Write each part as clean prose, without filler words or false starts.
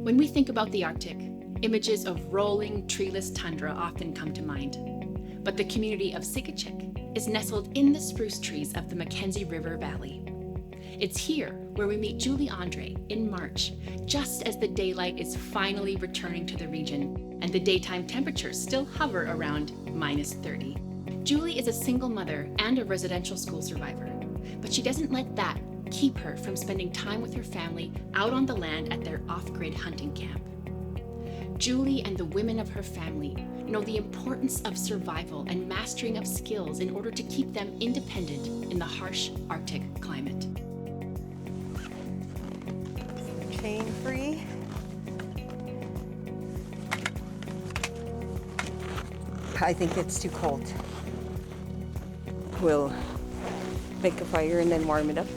When we think about the Arctic, images of rolling, treeless tundra often come to mind. But the community of Gwich'in is nestled in the spruce trees of the Mackenzie River Valley. It's here where we meet Julie Andre in March, just as the daylight is finally returning to the region and the daytime temperatures still hover around -30. Julie is a single mother and a residential school survivor, but she doesn't let that keep her from spending time with her family out on the land at their off-grid hunting camp. Julie and the women of her family know the importance of survival and mastering of skills in order to keep them independent in the harsh Arctic climate. Chain free. I think it's too cold. We'll make a fire and then warm it up.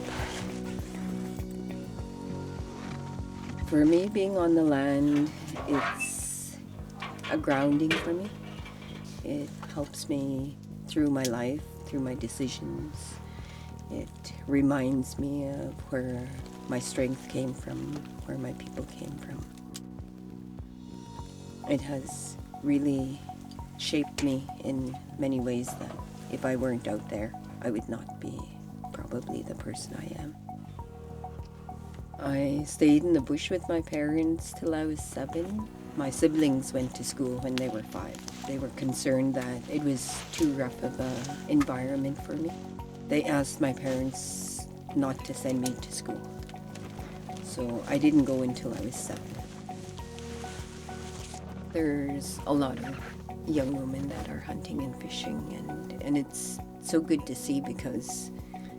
For me, being on the land, it's a grounding for me. It helps me through my life, through my decisions. It reminds me of where my strength came from, where my people came from. It has really shaped me in many ways that if I weren't out there, I would not be probably the person I am. I stayed in the bush with my parents till I was 7. My siblings went to school when they were 5. They were concerned that it was too rough of an environment for me. They asked my parents not to send me to school. So I didn't go until I was 7. There's a lot of young women that are hunting and fishing, and it's so good to see because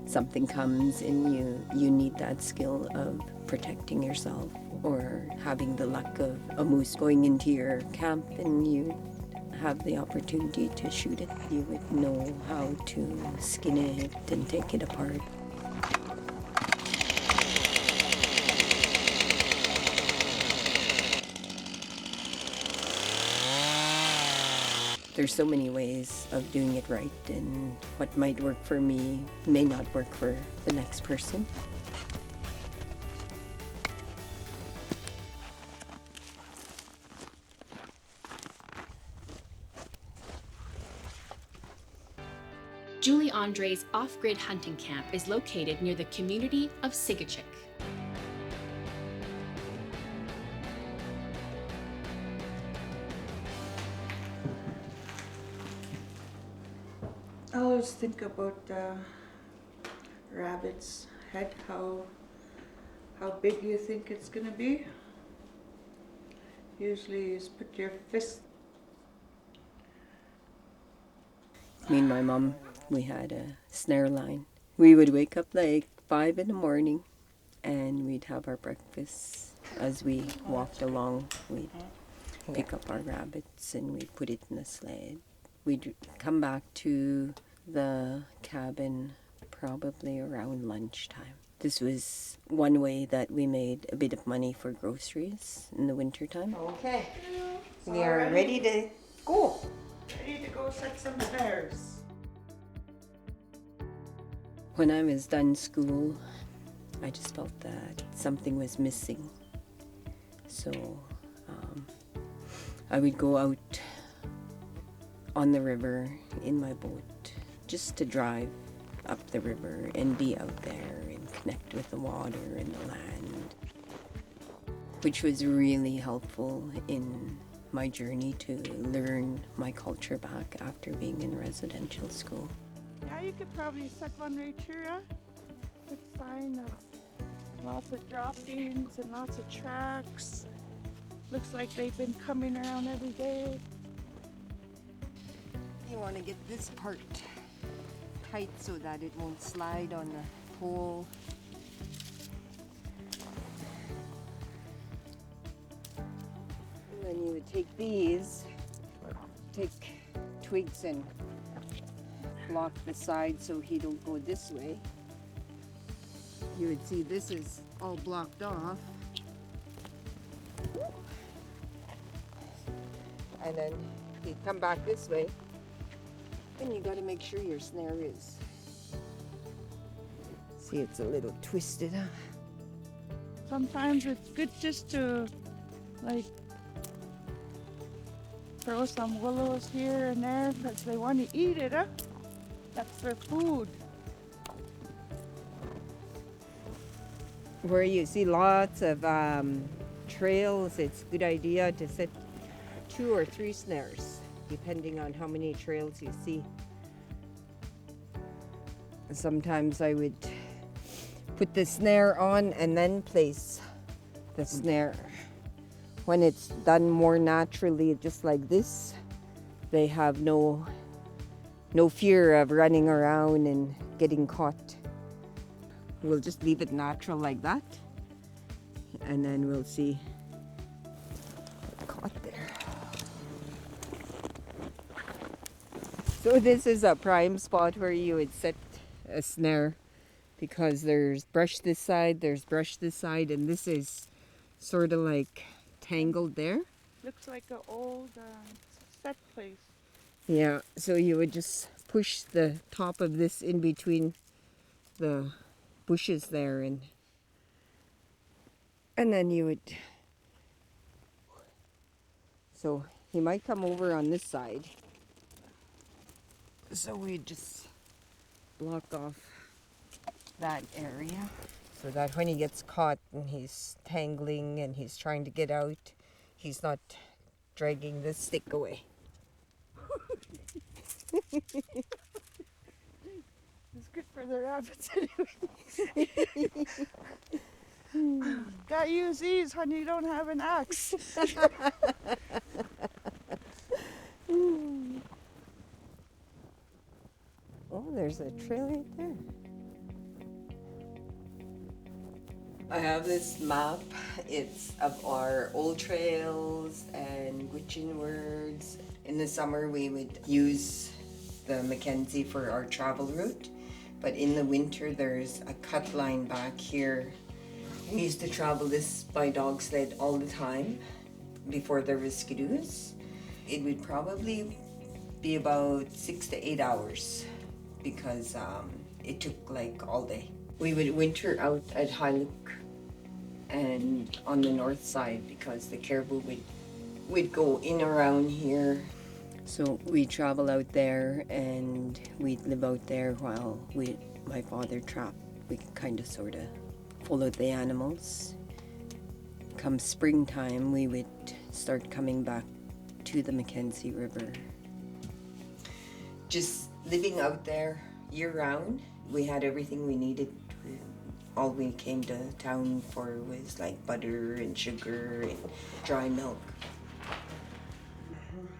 something comes and you need that skill of protecting yourself, or having the luck of a moose going into your camp and you have the opportunity to shoot it. You would know how to skin it and take it apart. There's so many ways of doing it right, and what might work for me may not work for the next person. Julie Andre's off-grid hunting camp is located near the community of Gwich'in. I always think about rabbit's head, how big you think it's gonna be. Usually you just put your fist. Me and my mom, we had a snare line. We would wake up like 5 in the morning and we'd have our breakfast. As we walked along, we'd pick up our rabbits and we'd put it in the sled. We'd come back to the cabin probably around lunchtime. This was one way that we made a bit of money for groceries in the wintertime. Okay, We are ready to go. ready to go set some snares. When I was done school, I just felt that something was missing. So I would go out on the river in my boat just to drive up the river and be out there and connect with the water and the land, which was really helpful in my journey to learn my culture back after being in residential school. Yeah, you could probably set one right here. Good sign of lots of droppings and lots of tracks. Looks like they've been coming around every day. You want to get this part tight so that it won't slide on the pole. And then you would take these, take twigs and block the side so he don't go this way. You would see this is all blocked off. And then you come back this way. And you got to make sure your snare is. See, it's a little twisted. Sometimes it's good just to like throw some willows here and there because they want to eat it, huh? That's their food. Where you see lots of trails, it's a good idea to set 2 or 3 snares, depending on how many trails you see. Sometimes I would put the snare on and then place the snare. When it's done more naturally, just like this, they have no fear of running around and getting caught. We'll just leave it natural like that, and then we'll see. Caught there. So this is a prime spot where you would set a snare, because there's brush this side, there's brush this side, and this is sort of like tangled there. Looks like an old set place. Yeah, so you would just push the top of this in between the bushes there, and then you would, so he might come over on this side, so we just block off that area so that when he gets caught and he's tangling and he's trying to get out, he's not dragging the stick away. It's good for the rabbits anyway. Gotta use these when you don't have an axe. Oh, there's a trail right there. I have this map. It's of our old trails and Gwich'in words. In the summer, we would use the Mackenzie for our travel route, but in the winter, there's a cut line back here. We used to travel this by dog sled all the time before there was skidoos. It would probably be about 6 to 8 hours because it took like all day. We would winter out at Hiluk and on the north side because the caribou would go in around here. So we'd travel out there and we'd live out there while my father trapped. We kind of sort of followed the animals. Come springtime, we would start coming back to the Mackenzie River. Just living out there year-round, we had everything we needed. All we came to town for was like butter and sugar and dry milk.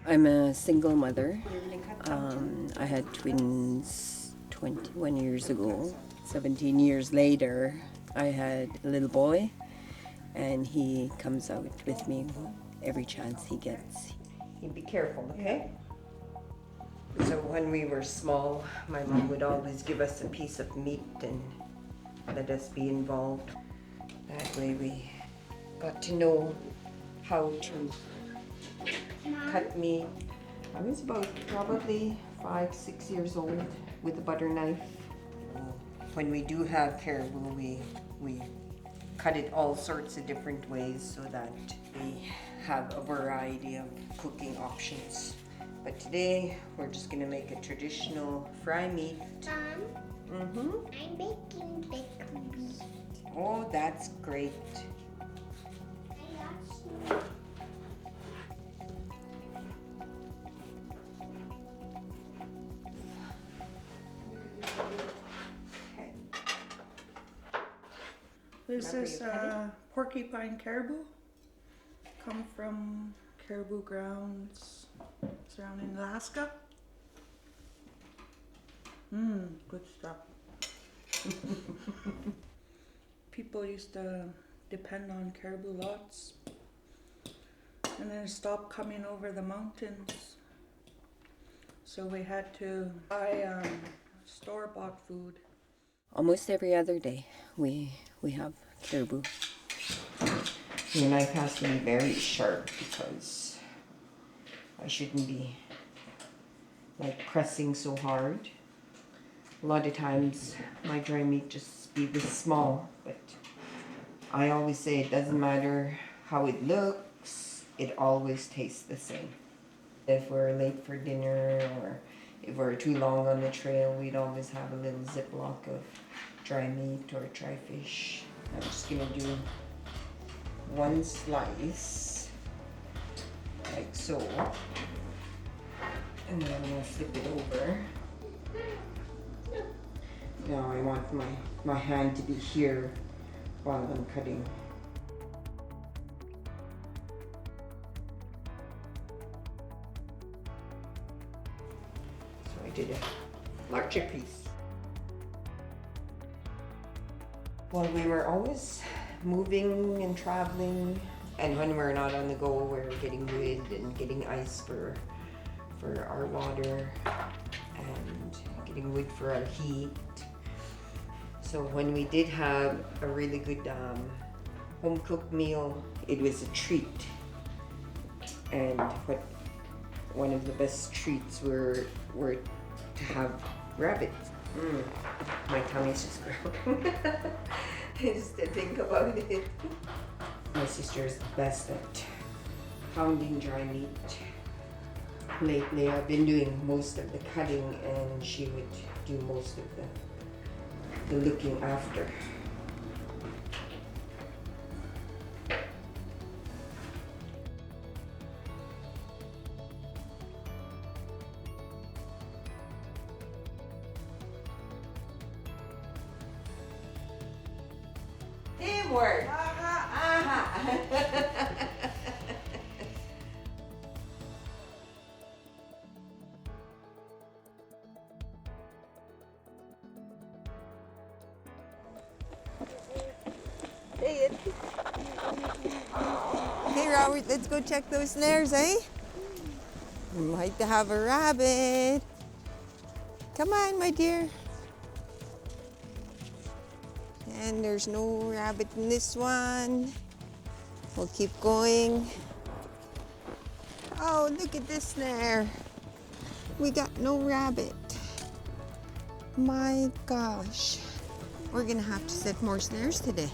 I'm a single mother. I had twins 21 years ago. 17 years later, I had a little boy, and he comes out with me every chance he gets. You be careful, okay? So when we were small, my mom would always give us a piece of meat and let us be involved. That way we got to know how to cut meat. I was about probably 5-6 years old with a butter knife. When we do have caribou, we cut it all sorts of different ways so that we have a variety of cooking options. But today, we're just gonna make a traditional fry meat. Mom, I'm baking baked meat. Oh, that's great. This is porcupine caribou. Come from caribou grounds surrounding Alaska. Good stuff. People used to depend on caribou lots and then stop coming over the mountains. So we had to buy store-bought food. Almost every other day we have caribou. Your knife has to be very sharp because I shouldn't be like pressing so hard. A lot of times my dry meat just be this small, but I always say it doesn't matter how it looks, it always tastes the same. If we're late for dinner or if we're too long on the trail, we'd always have a little Ziploc of dry meat or dry fish. I'm just gonna do one slice, like so. And then I'm gonna flip it over. Now I want my hand to be here while I'm cutting. So I did a larger piece. Well, we were always moving and traveling, and when we're not on the go, we're getting wood and getting ice for our water and getting wood for our heat. So when we did have a really good home cooked meal, it was a treat. And one of the best treats were to have rabbits. My tummy's just growling. Just to think about it. My sister is the best at pounding dry meat. Lately I've been doing most of the cutting and she would do most of the looking after. Teamwork! Hey Robert, let's go check those snares, eh? We might have a rabbit. Come on, my dear. And there's no rabbit in this one. We'll keep going. Oh, look at this snare. We got no rabbit. My gosh. We're gonna have to set more snares today.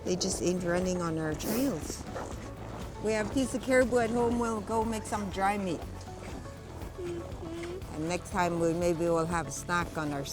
They just ain't running on our trails. We have a piece of caribou at home. We'll go make some dry meat. And next time maybe we'll have a snack on our